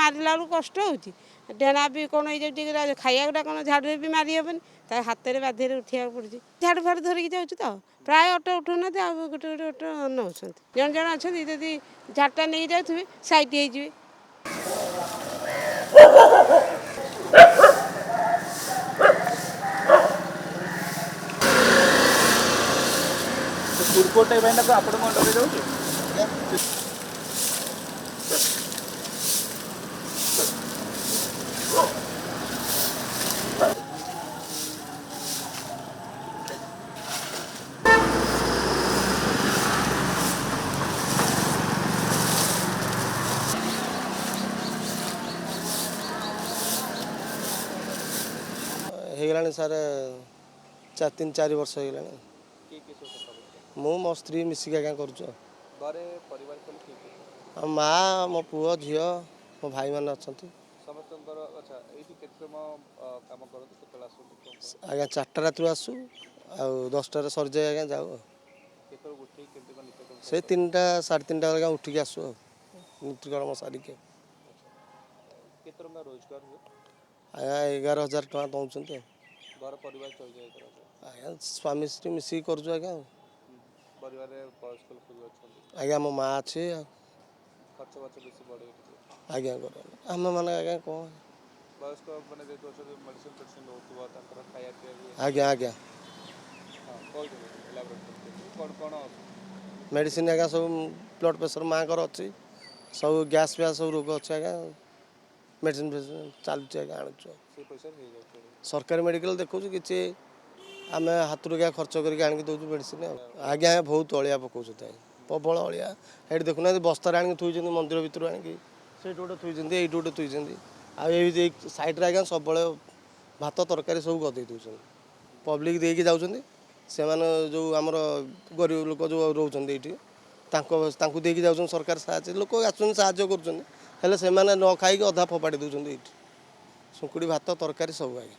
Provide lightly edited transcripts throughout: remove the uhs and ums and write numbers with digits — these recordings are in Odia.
मारिला कष्ट हो डेणा भी कौन हो खाइाटा कौन झाड़ू भी मारी हेबनी हाथ में बाध्य उठा पड़ी झाड़ू फाड़ू धरिकी जाऊँ तो प्राय ऑटो उठाऊना गोटे गोटे ऑटो नौ जन जन अच्छा जदि झाड़टा नहीं जाऊे सैड हो फूड कोर्ट आप जाऊँ ହେଇଗଲାଣି ସାର୍ 3-4 ବର୍ଷ ହେଇଗଲାଣି। ମୁଁ ମୋ ସ୍ତ୍ରୀ ମିଶିକି ଆଜ୍ଞା କରୁଛୁ। ମା ମୋ ପୁଅ ଝିଅ ମୋ ଭାଇମାନେ ଅଛନ୍ତି। ଆଜ୍ଞା 4ଟା ରାତିରୁ ଆସୁ ଆଉ 10ଟାରେ ସରିଯାଏ ଆଜ୍ଞା ଯାଉ ସେଇ 3ଟା 3:30 ଆଜ୍ଞା ଉଠିକି ଆସୁ ଆଉ ନିତ୍ୟକର୍ମ ସାରିକି। ଆଜ୍ଞା 11,000 ଟଙ୍କା ଦେଉଛନ୍ତି ଆଉ ଆଜ୍ଞା ସ୍ୱାମୀ ସ୍ତ୍ରୀ ମିଶିକି କରୁଛୁ ଆଜ୍ଞା ଆଉ ଆଜ୍ଞା ମୋ ମା ଅଛି ଆଉ ଆଜ୍ଞା ଆମେ ମାନେ ଆଜ୍ଞା କ'ଣ ଆଜ୍ଞା ଆଜ୍ଞା ମେଡ଼ିସିନ ଆଜ୍ଞା ସବୁ ବ୍ଲଡ଼ ପ୍ରେସର ମାଆଙ୍କର ଅଛି ସବୁ ଗ୍ୟାସ୍ ଫ୍ୟାସ୍ ସବୁ ରୋଗ ଅଛି ଆଜ୍ଞା ମେଡ଼ିସିନ ଫେଡ଼ିସିନ ଚାଲୁଛି ଆଜ୍ଞା ଆଣୁଛୁ ସରକାରୀ ମେଡ଼ିକାଲ ଦେଖାଉଛୁ କିଛି ଆମେ ହାତରୁ ଆଜ୍ଞା ଖର୍ଚ୍ଚ କରିକି ଆଣିକି ଦେଉଛୁ ମେଡ଼ିସିନ ଆଉ ଆଜ୍ଞା ବହୁତ ଅଳିଆ ପକାଉଛନ୍ତି ଆଜ୍ଞା ପ୍ରବଳ ଅଳିଆ ଏଇଠି ଦେଖୁନାହାନ୍ତି ବସ୍ତାରେ ଆଣିକି ଥୋଇଛନ୍ତି ମନ୍ଦିର ଭିତରୁ ଆଣିକି ସେଇଠି ଗୋଟେ ଥୋଇଛନ୍ତି ଏଇଠି ଗୋଟେ ଥୋଇଛନ୍ତି ଆଉ ଏଇ ସାଇଡ଼ରେ ଆଜ୍ଞା ସବୁବେଳେ ଭାତ ତରକାରୀ ସବୁ ଗଦେଇ ଦେଉଛନ୍ତି ପବ୍ଲିକ ଦେଇକି ଯାଉଛନ୍ତି ସେମାନେ ଯେଉଁ ଆମର ଗରିବ ଲୋକ ଯେଉଁ ରହୁଛନ୍ତି ଏଇଠି ତାଙ୍କୁ ଦେଇକି ଯାଉଛନ୍ତି ସରକାର ସାହାଯ୍ୟ ଲୋକ ଆସୁଛନ୍ତି ସାହାଯ୍ୟ କରୁଛନ୍ତି ହେଲେ ସେମାନେ ନ ଖାଇକି ଅଧା ଫୋପାଡ଼ି ଦେଉଛନ୍ତି ଏଇଠି ଶୁଙ୍କୁଡ଼ି ଭାତ ତରକାରୀ ସବୁ ଆଜ୍ଞା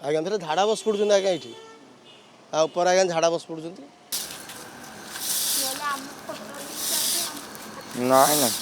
ଆଜ୍ଞା ଥରେ ଝାଡ଼ା ବସି ପଡ଼ୁଛନ୍ତି ଆଜ୍ଞା ଏଇଠି ଆଉ ଉପରେ ଆଜ୍ଞା ଝାଡ଼ା ବସି ପଡ଼ୁଛନ୍ତି ନାଇଁ ନାଇଁ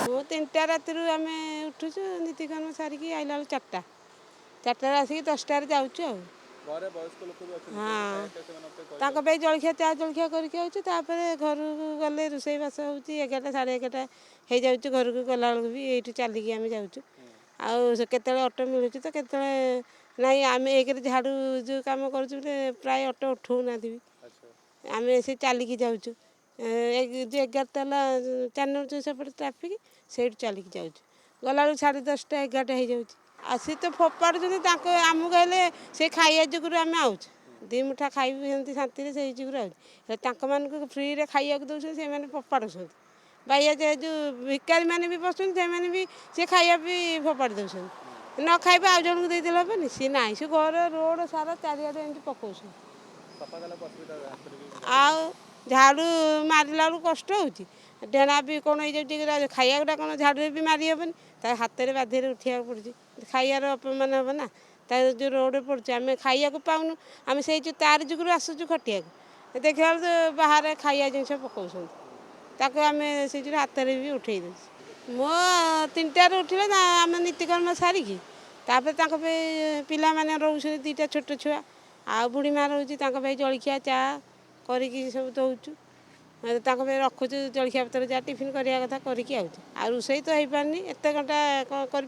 ମୁଁ 3ଟା ରାତିରୁ ଆମେ ଉଠୁଛୁ ନୀତିକର୍ମ ସାରିକି ଆଇଲା ବେଳକୁ 4ଟାରେ ଆସିକି 10ଟାରେ ଯାଉଛୁ ଆଉ ହଁ ତାଙ୍କ ପାଇଁ ଜଳଖିଆ ଚା ଜଳଖିଆ କରିକି ଆଉଛୁ ତାପରେ ଘରକୁ ଗଲେ ରୋଷେଇବାସ ହେଉଛି 11ଟା 11:30 ହେଇଯାଉଛି ଘରକୁ ଗଲାବେଳକୁ ବି ଏଇଠୁ ଚାଲିକି ଆମେ ଯାଉଛୁ ଆଉ କେତେବେଳେ ଅଟୋ ମିଳୁଛି ତ କେତେବେଳେ ନାଇଁ ଆମେ ଏକରେ ଝାଡ଼ୁ ଯେଉଁ କାମ କରୁଛୁ ପ୍ରାୟ ଅଟୋ ଉଠଉନାହାନ୍ତି ବି ଆମେ ସେ ଚାଲିକି ଯାଉଛୁ ଯେଉଁ 11 ତାଲା 4 ନମ୍ବର ଯେଉଁ ସେପଟେ ଟ୍ରାଫିକ୍ ସେଇଠୁ ଚାଲିକି ଯାଉଛୁ ଗଲାବେଳକୁ 10:30 11ଟା ହେଇଯାଉଛି ଆସି ତ ଫୋପାଡ଼ୁଛନ୍ତି ତାଙ୍କ ଆମକୁ ହେଲେ ସେ ଖାଇବା ଯୋଗୁରୁ ଆମେ ଆଉଛୁ 2 ମୁଠା ଖାଇବୁ ସେମିତି ଶାନ୍ତିରେ ସେଇ ଯୋଗୁରୁ ଆଉଛୁ ତାଙ୍କମାନଙ୍କୁ ଫ୍ରିରେ ଖାଇବାକୁ ଦେଉଛନ୍ତି ସେମାନେ ଫୋପାଡ଼ୁଛନ୍ତି ବାଇଆ ଯେଉଁ ଭିକାରୀମାନେ ବି ବସୁଛନ୍ତି ସେମାନେ ବି ସେ ଖାଇବା ବି ଫୋପାଡ଼ି ଦେଉଛନ୍ତି ନ ଖାଇବା ଆଉ ଜଣଙ୍କୁ ଦେଇଦେଲେ ହେବନି ସିଏ ନାହିଁ ସେ ଘର ରୋଡ଼ ସାରା ଚାରିଆଡ଼େ ଏମିତି ପକାଉଛନ୍ତି ଆଉ ଝାଡ଼ୁ ମାରିଲା କଷ୍ଟ ହେଉଛି ଡେଣା ବି କौन हो खाइाटा कौन झाड़ू भी मारी हेबनी हाथ में बाध्य उठा पड़ी खाइबार अपमान हे ना जो रोड पड़े आम खाइया पाऊनु आम से तार जुगुर आसुचु खटिया देखा तो बाहर खाइया जिनस पकाउं आम से हाथ में भी उठे दूँ मो 3टार उठे आम नीतिकर्म सारिकी पिला माने रोचे 2टा छोट छुआ आ बुढ़ी माँ रोचे जलखिया चा करिकी सब दौचु रखुचु जलखिया पतर जहाँ टिफिन करवा कथा करके आ रोषे तो हो पारनी एत घंटा कर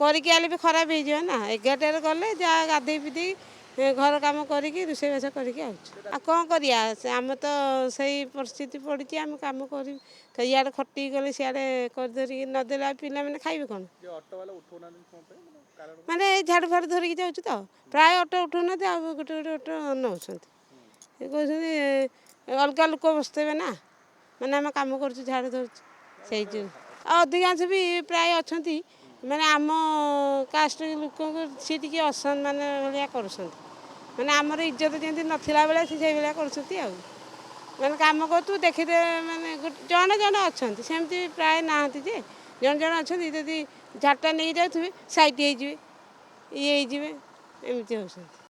करके आले भी खराब हो ना 11टार गले जहाँ गाधे पिधे ଘର କାମ କରିକି ରୋଷେଇବାସ କରିକି ଆସୁଛୁ। ଆଉ କ'ଣ କରିବା ଆମେ ତ ସେଇ ପରିସ୍ଥିତି ପଡ଼ିଛି ଆମେ କାମ କରିବୁ ତ ଇଆଡ଼େ ଖଟିକି ଗଲେ ସିଆଡ଼େ କରିଧରିକି ନଦେଲେ ଆଉ ପିଲାମାନେ ଖାଇବେ କ'ଣ? ମାନେ ଝାଡ଼ୁ ଫାଡ଼ୁ ଧରିକି ଯାଉଛୁ ତ ପ୍ରାୟ ଅଟୋ ଉଠଉନାହାନ୍ତି ଆଉ ଗୋଟେ ଗୋଟେ ଅଟୋ ନେଉଛନ୍ତି। ସେ କହୁଛନ୍ତି ଅଲଗା ଲୋକ ବସିଥିବେ ନା ମାନେ ଆମେ କାମ କରୁଛୁ ଝାଡ଼ୁ ଧରୁଛୁ ସେଇ ଯୋଗୁଁ ଆଉ ଅଧିକାଂଶ ବି ପ୍ରାୟ ଅଛନ୍ତି ମାନେ ଆମ କାଷ୍ଟ ଲୋକଙ୍କୁ ସିଏ ଟିକେ ଅସମ୍ମାନ ଭଳିଆ କରୁଛନ୍ତି ମାନେ ଆମର ଇଜ୍ଜତ ଯେମିତି ନଥିଲା ବେଳେ ସେ ସେଇଭଳିଆ କରୁଛନ୍ତି ଆଉ ମାନେ କାମ କରୁଛୁ ଦେଖିଦେ ମାନେ ଜଣେ ଜଣେ ଅଛନ୍ତି ସେମିତି ପ୍ରାୟ ନାହାନ୍ତି ଯେ ଜଣେ ଜଣେ ଅଛନ୍ତି ଯଦି ଝାଡ଼ୁଟା ନେଇକି ଯାଉଥିବେ ସାଇଟ୍ ହେଇଯିବେ ଇଏ ହେଇଯିବେ ଏମିତି ହେଉଛନ୍ତି।